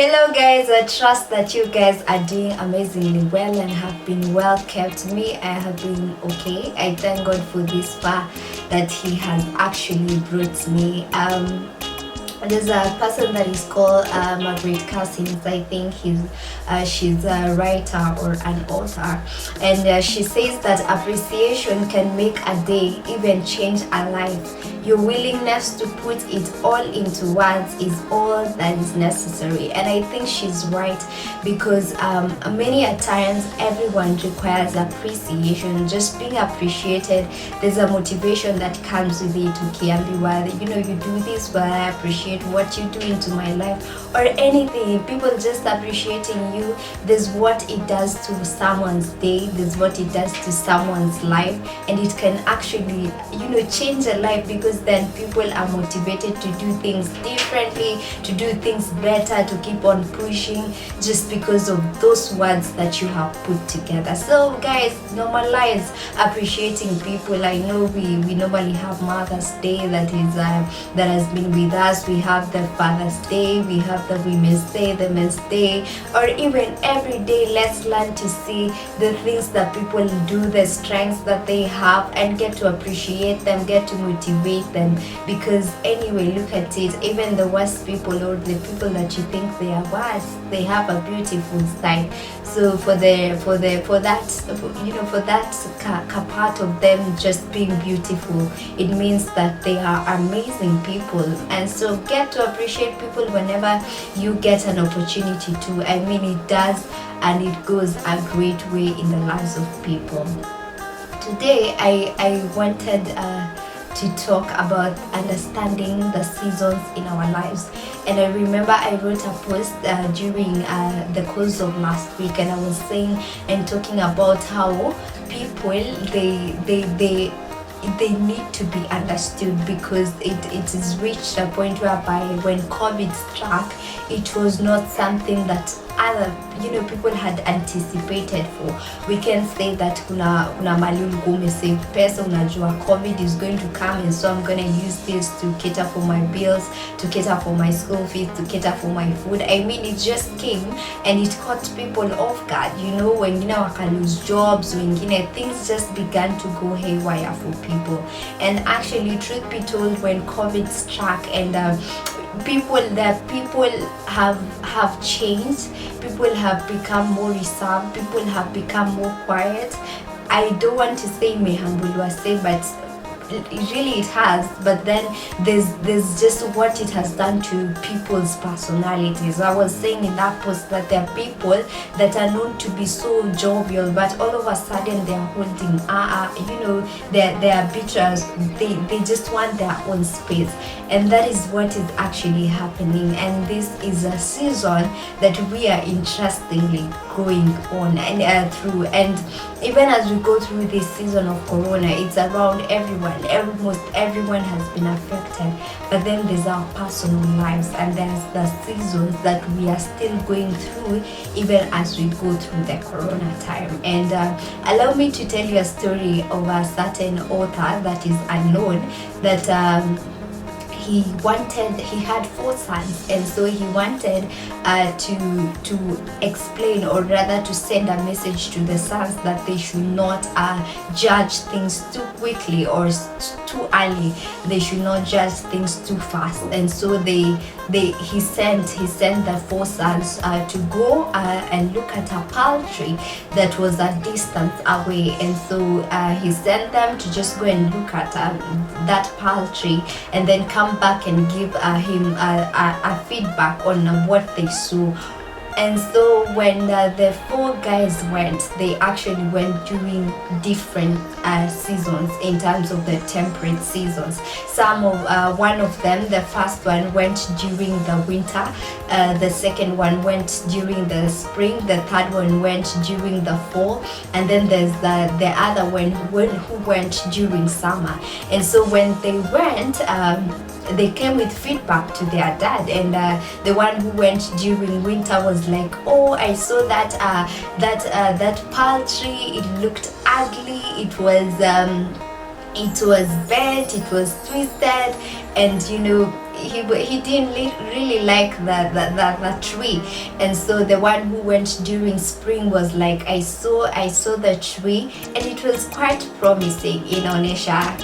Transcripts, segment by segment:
Hello guys, I trust that you guys are doing amazingly well and have been well kept. Me, I have been okay. I thank God for this far that He has actually brought me. There's a person that is called Margaret Cousins. I think she's a writer or an author, and she says that appreciation can make a day, even change a life. Your willingness to put it all into words is all that is necessary. And I think she's right, because many a times everyone requires appreciation. Just being appreciated, there's a motivation that comes with it. Ukiambiwa, you do this, but I appreciate what you do into my life, or anything. People just appreciating you, there's what it does to someone's day, there's what it does to someone's life, and it can actually change a life, because then people are motivated to do things differently, to do things better, to keep on pushing, just because of those words that you have put together. So guys, normalize appreciating people. I know we normally have Mother's Day that has been with us. We have the Father's Day, we have the Women's Day, the Men's Day, or even every day. Let's learn to see the things that people do, the strengths that they have, and get to appreciate them, get to motivate them. Because anyway, look at it, even the worst people, or the people that you think they are worse, they have a beautiful side. So for that part of them just being beautiful, it means that they are amazing people. And so get to appreciate people whenever you get an opportunity to. I mean, it does, and it goes a great way in the lives of people. Today I wanted to talk about understanding the seasons in our lives. And I remember I wrote a post during the course of last week, and I was saying and talking about how people they need to be understood, because it is reached a point whereby when COVID struck, it was not something that other people had anticipated for. We can say that kuna mali ulikuwa umesave pesa, unajua COVID is going to come, and so I'm going to use this to cater for my bills, to cater for my school fees, to cater for my food. I mean, it just came and it caught people off guard. Wengine waka lose jobs, wengine things just began to go haywire for people. And actually, truth be told, when COVID struck, and people have changed, people have become more reserved, people have become more quiet. I don't want to say mehambulwase, but it has. But then there's just what it has done to people's personalities. I was saying in that post that there are people that are known to be so jovial, but all of a sudden they are holding they are bitters. They just want their own space, and that is what is actually happening. And this is a season that we are interestingly going on and through. And even as we go through this season of Corona, it's around everyone. Almost everyone has been affected. But then there's our personal lives, and there's the seasons that we are still going through, even as we go through the Corona time. And allow me to tell you a story of a certain author that is unknown, that he had 4 sons, and so he wanted to explain, or rather to send a message to the sons, that they should not judge things too quickly or too early. They should not judge things too fast. And so he sent the 4 sons to go and look at a palm tree that was a distance away. And so he sent them to just go and look at that palm tree, and then come back and give him a feedback on what they saw. And so when the 4 guys went, they actually went during different seasons in terms of the temperate seasons. One of them, the first one, went during the winter, the second one went during the spring, the third one went during the fall, and then there's the other one who went during summer. And so when they went, they came with feedback to their dad, and the one who went during winter was like, oh, I saw that palm tree, it looked ugly, it was bent, it was twisted, and he didn't really like the tree. And so the one who went during spring was like, I saw the tree and it was quite promising, inaonyesha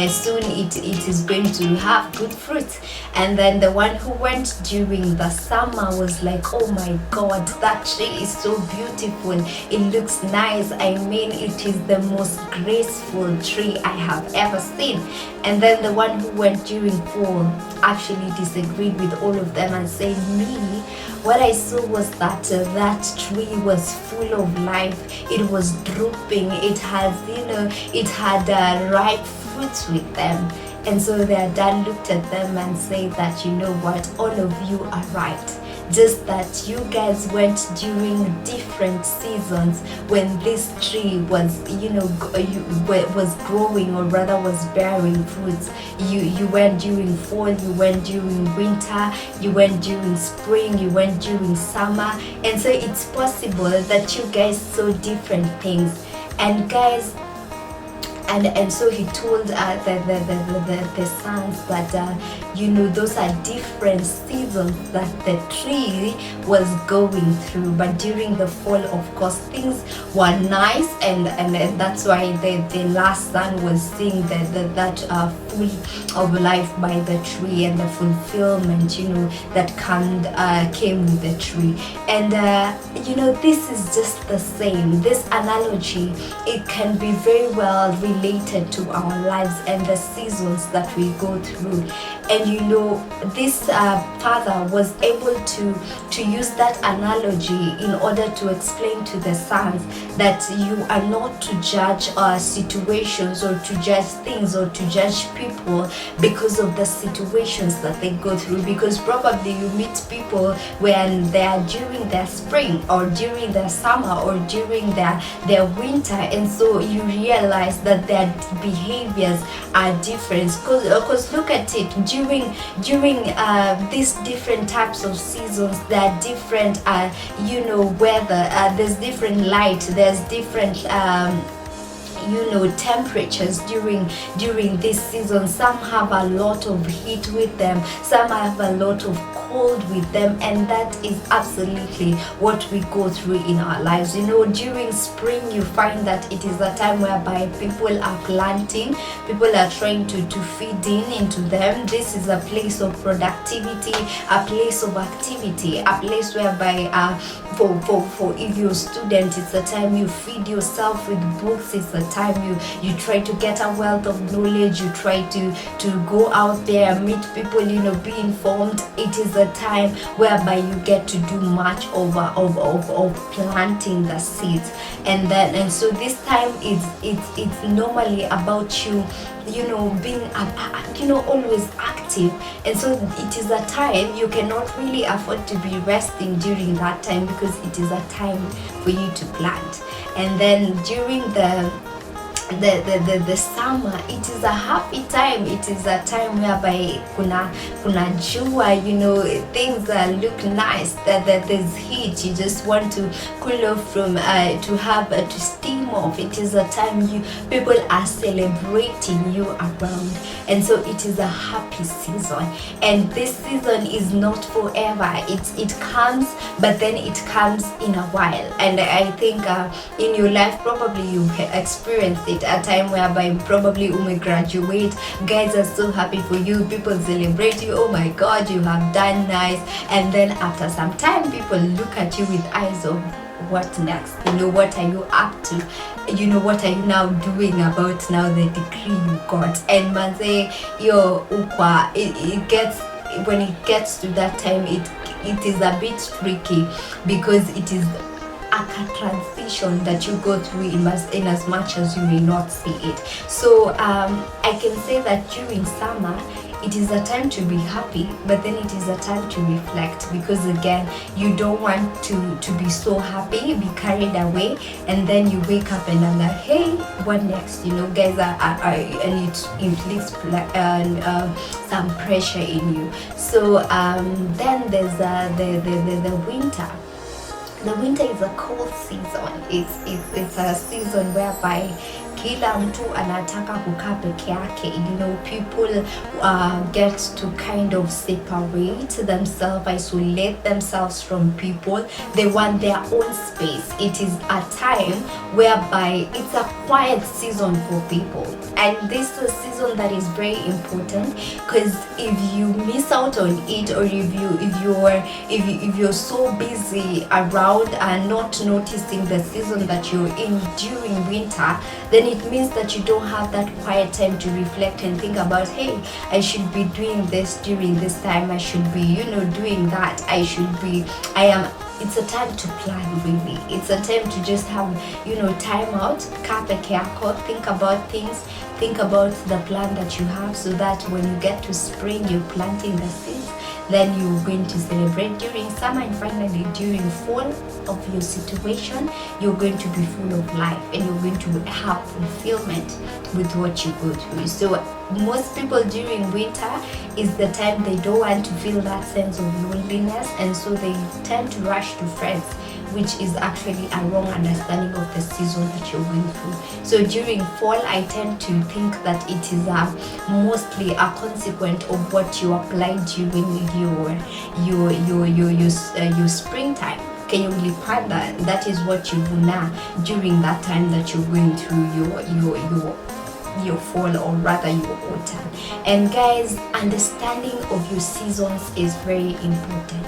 soon it is going to have good fruit. And then the one who went during the summer was like, oh my god, that tree is so beautiful, it looks nice, I mean it is the most graceful tree I have ever seen. And then the one who went during fall actually disagreed with all of them and said, me, what I saw was that that tree was full of life, it was drooping, it has, it had ripe fruits with them. And so their dad looked at them and said that, you know what, all of you are right, just that you guys went during different seasons when this tree was, was growing, or rather was bearing fruits. You went during fall, you went during winter, you went during spring, you went during summer. And so it's possible that you guys saw different things. And guys, and so he told the sons that those are different seasons that the tree was going through. But during the fall, of course, things were nice, and that's why the last son was seeing that full of life by the tree, and the fulfillment that came with the tree. And this is just the same. This analogy, it can be very well related to our lives and the seasons that we go through. And this father was able to use that analogy in order to explain to the sons that you are not to judge situations, or to judge things, or to judge people because of the situations that they go through. Because probably you meet people when they are during their spring, or during their summer, or during their winter, and so you realize that their behaviors are different. Because look at it, during these different types of seasons, there are different weather, there's different light, there's different temperatures during this season. Some have a lot of heat with them, some have a lot of cold with them, and that is absolutely what we go through in our lives. During spring, you find that it is a time whereby people are planting, people are trying to feed into them. This is a place of productivity, a place of activity, a place whereby for if you're a student, it's a time you feed yourself with books, it's a time you try to get a wealth of knowledge, you try to go out there, meet people, be informed. It is a time whereby you get to do much of planting the seeds. And so this time it's normally about you being always active. And so it is a time you cannot really afford to be resting during that time, because it is a time for you to plant. And then during the summer, it is a happy time. It is a time whereby kuna jua, things look nice, that there's heat, you just want to cool off from to steam off. It is a time people are celebrating you around. And so it is a happy season. And this season is not forever. It comes, but then it comes in a while. And I think in your life probably you've experienced it, a time whereby probably graduate, guys are so happy for you, people celebrate you, oh my god, you have done nice. And then after some time, people look at you with eyes of, what next? What are you up to? What are you now doing about now the degree you got? And manze, when it gets to that time, it is a bit tricky, because it is a transition that you go through in as much as you may not see it. So I can say that during summer, it is a time to be happy, but then it is a time to reflect, because again, you don't want to be so happy, be carried away, and then you wake up and I'm like, hey, what next? Guys and it inflicts some pressure in you. So then there's the winter. The winter is a cold season. It's a season whereby kila mtu anataka kukaa peke yake. People get to kind of separate themselves, isolate themselves from people. They want their own space. It is a time whereby it's a quiet season for people, and this is a season that is very important, because if you miss out on it, or if you're so busy around and not noticing the season that you're in during winter, then it means that you don't have that quiet time to reflect and think about, hey, I should be doing this during this time, I should be doing that, it's a time to plan, really. It's a time to just have time out, kaa peke yako, think about things, think about the plan that you have, so that when you get to spring, you're planting the seeds, then you're going to celebrate during summer, and finally during fall of your situation, you're going to be full of life, and you're going to have fulfillment with what you go through. So most people during winter is the time they don't want to feel that sense of loneliness, and so they tend to rush to friends, which is actually a wrong understanding of the season that you're going through. So during fall, I tend to think that it is mostly a consequence of what you applied during your springtime. Ulipanda, that is what you vuna during that time that you're going through your fall, or rather your autumn. And guys, understanding of your seasons is very important,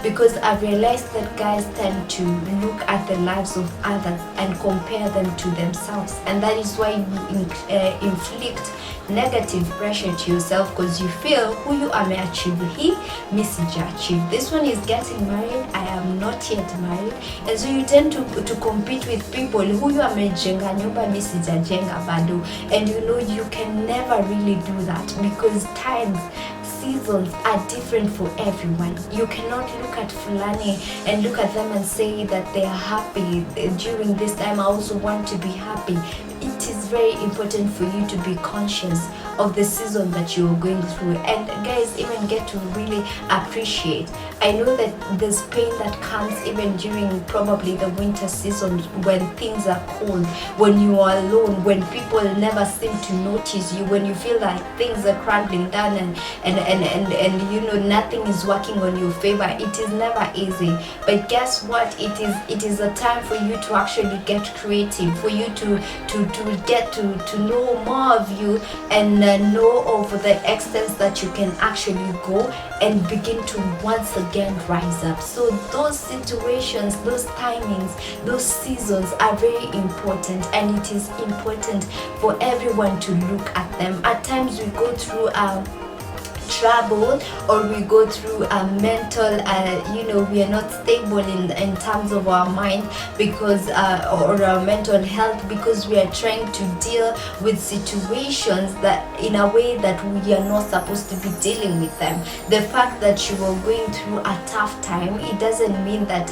because I've realized that guys tend to look at the lives of others and compare them to themselves, and that is why you inflict negative pressure to yourself, because you feel huyu ameachieve hii, mi sijaachieve. This one is getting married, I am not yet married, and so you tend to compete with people. Huyu amejenga nyumba, mi sijajenga bado, and you can never really do that, because seasons are different for everyone. You cannot look at Fulani and look at them and say that they are happy during this time. I also want to be happy. It is very important for you to be conscious of the season that you're going through, and guys, even get to really appreciate. I know that there's pain that comes even during probably the winter season, when things are cold, when you are alone, when people never seem to notice you, when you feel like things are crumbling down and nothing is working on your favor. It is never easy, but guess what, it is a time for you to actually get creative, for you to get to know more of you, and know of the extents that you can actually go and begin to once again rise up. So those situations, those timings, those seasons are very important, and it is important for everyone to look at them. At times we go through trouble, or we go through a mental we are not stable in terms of our mind, because or our mental health, because we are trying to deal with situations that in a way that we are not supposed to be dealing with them. The fact that you are going through a tough time, it doesn't mean that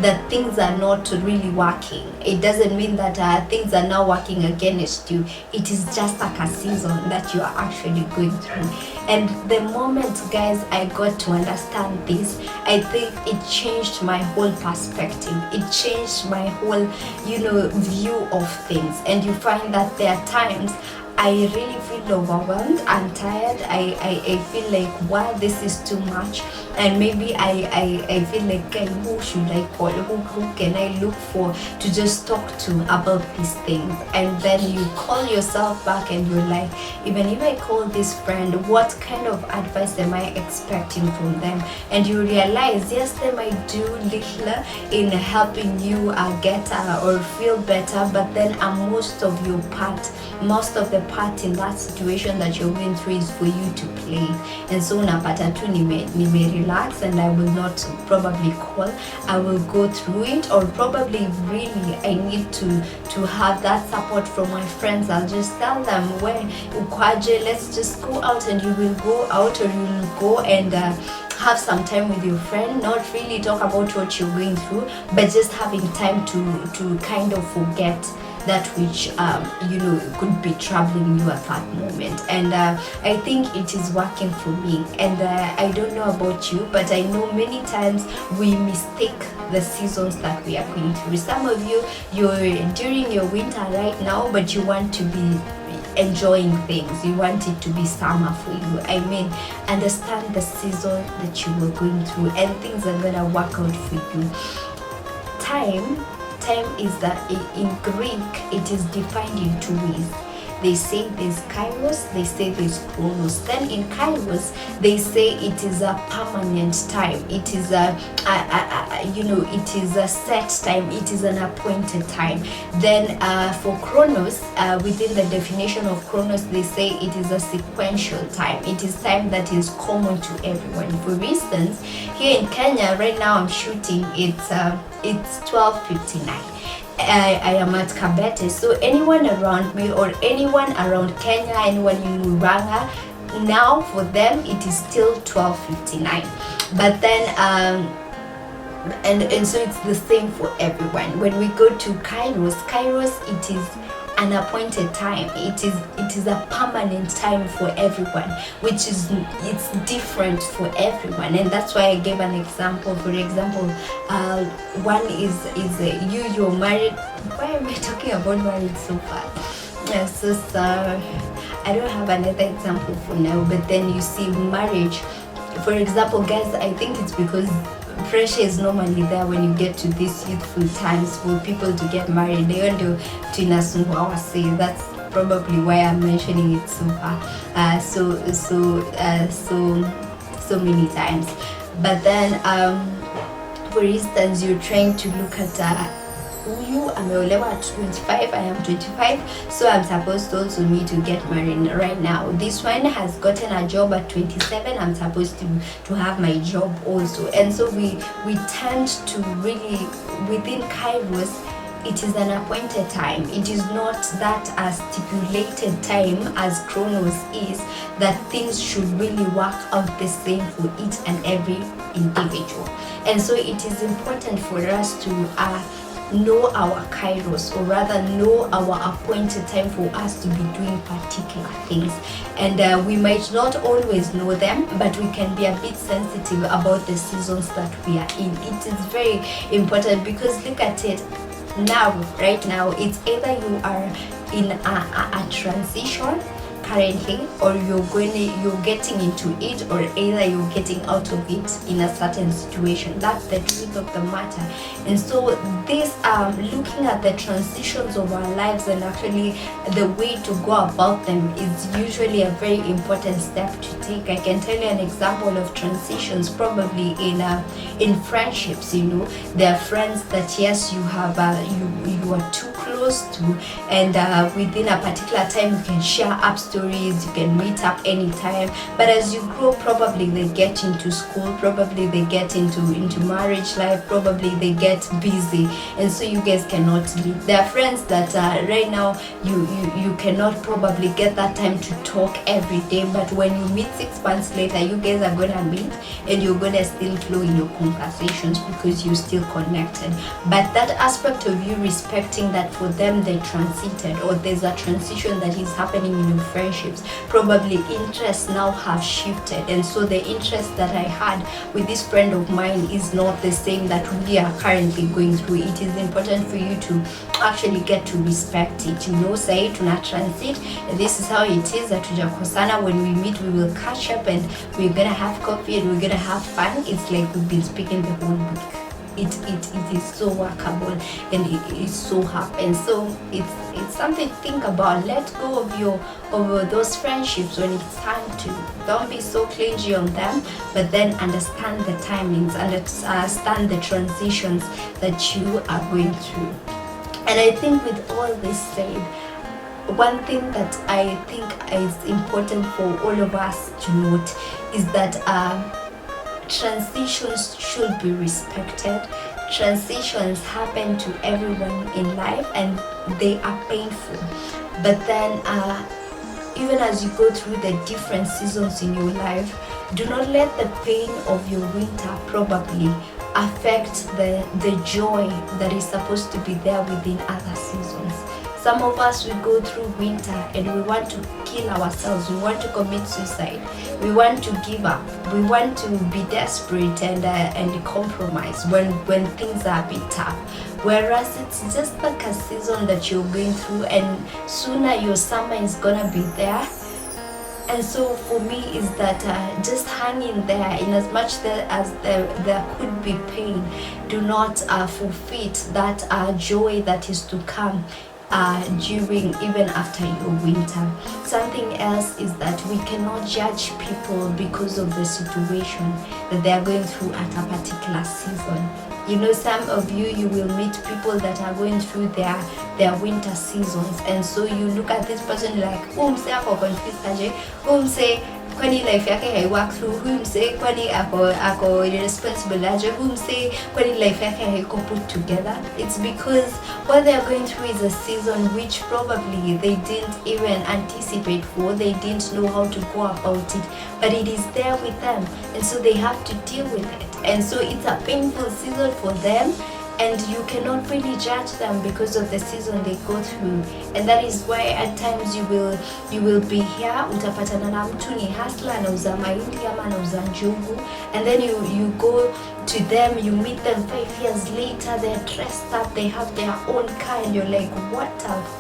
that things are not really working. It doesn't mean that things are now working against you. It is just like a season that you are actually going through. And the moment, guys, I got to understand this, I think it changed my whole perspective. It changed my whole, view of things. And you find that there are times I really feel overwhelmed. I'm tired. I feel like, wow, this is too much. And maybe I feel like, okay, who should I call? Who can I look for to just talk to about these things? And then you call yourself back and you're like, even if I call this friend, what kind of advice am I expecting from them? And you realize, yes, they might do little in helping you get or feel better, but then most of the part in that situation that you're going through is for you to play. And so napata tu nime relax, and I will not probably call. I will go through it, or probably really I need to have that support from my friends. I'll just tell them, when ukwaje, let's just go out, and you will go out, or you will go and have some time with your friend, not really talk about what you're going through, but just having time to kind of forget that which could be troubling you at that moment. And I think it is working for me. And I don't know about you, but I know many times we mistake the seasons that we are going through. Some of you, you're during your winter right now, but you want to be enjoying things, you want it to be summer for you. I mean, understand the season that you were going through, and things are gonna work out for you. Time is that in Greek it is defined in two ways. They say there's kairos, they say there's chronos. Then in kairos, they say it is a permanent time. It is it is a set time. It is an appointed time. Then for chronos, within the definition of chronos, they say it is a sequential time. It is time that is common to everyone. For instance, here in Kenya right now, I'm shooting. It's 12:59. I am at Kabete, so anyone around me or anyone around Kenya, anyone in Muranga, now for them it is still 12:59. But then and so it's the same for everyone. When we go to Kairos, it is an appointed time. It is a permanent time for everyone, which is it's different for everyone, and that's why I gave an example. For example, one is you're married. Why am I talking about marriage so far? So I don't have another example for now. But then you see marriage. For example, guys, I think it's because pressure is normally there when you get to these youthful times for people to get married. They want to say that's probably why I'm mentioning it so far, so many times. But then for instance, you're trying to look at huyu ameolewa at 25, I am 25, so I'm supposed also need to get married right now. This one has gotten a job at 27, I'm supposed to have my job also. And so we tend to really, within Kairos, it is an appointed time. It is not that a stipulated time as Chronos is, that things should really work out the same for each and every individual. And so it is important for us to know our kairos, or rather know our appointed time for us to be doing particular things. And we might not always know them, but we can be a bit sensitive about the seasons that we are in. It is very important, because look at it now, right now, it's either you are in a transition currently, or you're getting into it, or either you're getting out of it in a certain situation. That's the truth of the matter. And so this looking at the transitions of our lives, and actually the way to go about them, is usually a very important step to take. I can tell you an example of transitions probably in friendships. You know, there are friends that yes, you have you are too close to, and within a particular time you can share up stories, you can meet up anytime. But as you grow, probably they get into school, probably they get into marriage life, probably they get busy, and so you guys cannot meet. There are friends that right now you cannot probably get that time to talk every day, but when you meet 6 months later, you guys are gonna meet and you're gonna still flow in your conversations because you're still connected. But that aspect of you respecting that for them they transited, or there's a transition that is happening in your friendships, probably interests now have shifted, and so the interest that I had with this friend of mine is not the same that we are currently going through. It is important for you to actually get to respect it. You know, say tuna transit, this is how it is, hatujakosana, when we meet we will catch up and we're gonna have coffee and we're gonna have fun. It's like we've been speaking the whole week. It is so workable, and it is so happy. And so it's something to think about. Let go of those friendships when it's time to. Don't be so clingy on them, but then understand the timings, understand the transitions that you are going through. And I think with all this said, one thing that I think is important for all of us to note is that transitions should be respected. Transitions happen to everyone in life and they are painful. But then even as you go through the different seasons in your life, do not let the pain of your winter probably affect the joy that is supposed to be there within other seasons. Some of us, we go through winter and we want to kill ourselves, we want to commit suicide, we want to give up, we want to be desperate and compromise when things are a bit tough. Whereas it's just like a season that you're going through, and sooner your summer is gonna be there. And so for me is that just hang in there, in as much as there could be pain, do not forfeit that joy that is to come during, even after your winter. Something else is that we cannot judge people because of the situation that they are going through at a particular season. You know, some of you will meet people that are going through their winter seasons, and so you look at this person like, mse ako confused aje, mse kwani life yake haiwork through, mse kwani ako irresponsible aje, mse kwani life yake haiko put together. It's because what they are going through is a season which probably they didn't even anticipate for, they didn't know how to go about it, but it is there with them, and so they have to deal with it. And so it's a painful season for them, and you cannot really judge them because of the season they go through. And that is why at times you will be here, utapatana na mtu ni hustler, anauza mahindi ama anauza njugu, and then you go to them, you meet them 5 years later, they're dressed up, they have their own car, and you're like,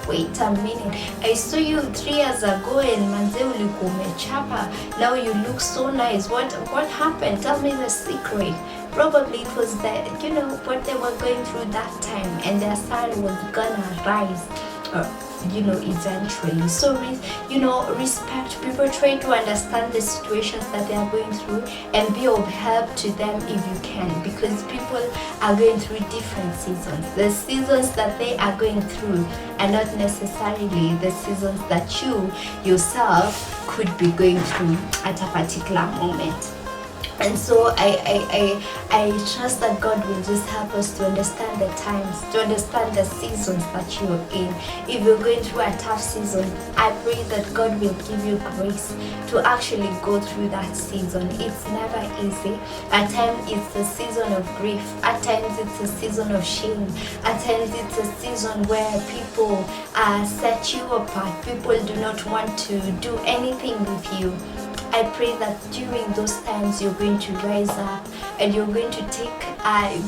wait a minute, I saw you 3 years ago and manze ulikuwa umechapa, now you look so nice, what happened? Tell me the secret. Probably it was that, you know, what they were going through that time, and their son was gonna rise, you know, eventually. So, respect people, try to understand the situations that they are going through, and be of help to them if you can, because people are going through different seasons. The seasons that they are going through are not necessarily the seasons that you yourself could be going through at a particular moment. And so I trust that God will just help us to understand the times, to understand the seasons that you're in. If you're going through a tough season, I pray that God will give you grace to actually go through that season. It's never easy. At times it's a season of grief. At times it's a season of shame. At times it's a season where people set you apart. People do not want to do anything with you. I pray that during those times you're going to rise up, and you're going to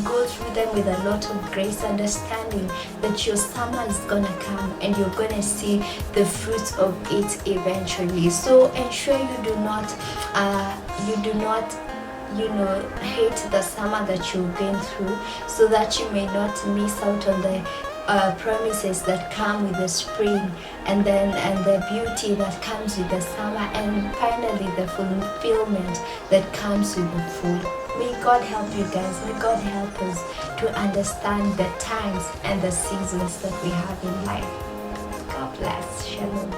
go through them with a lot of grace, understanding that your summer is gonna come and you're gonna see the fruits of it eventually. So ensure you do not hate the summer that you're going through, so that you may not miss out on the promises that come with the spring, and the beauty that comes with the summer, and finally the fulfillment that comes with the fall. May God help you guys. May God help us to understand the times and the seasons that we have in life. God bless. Shalom.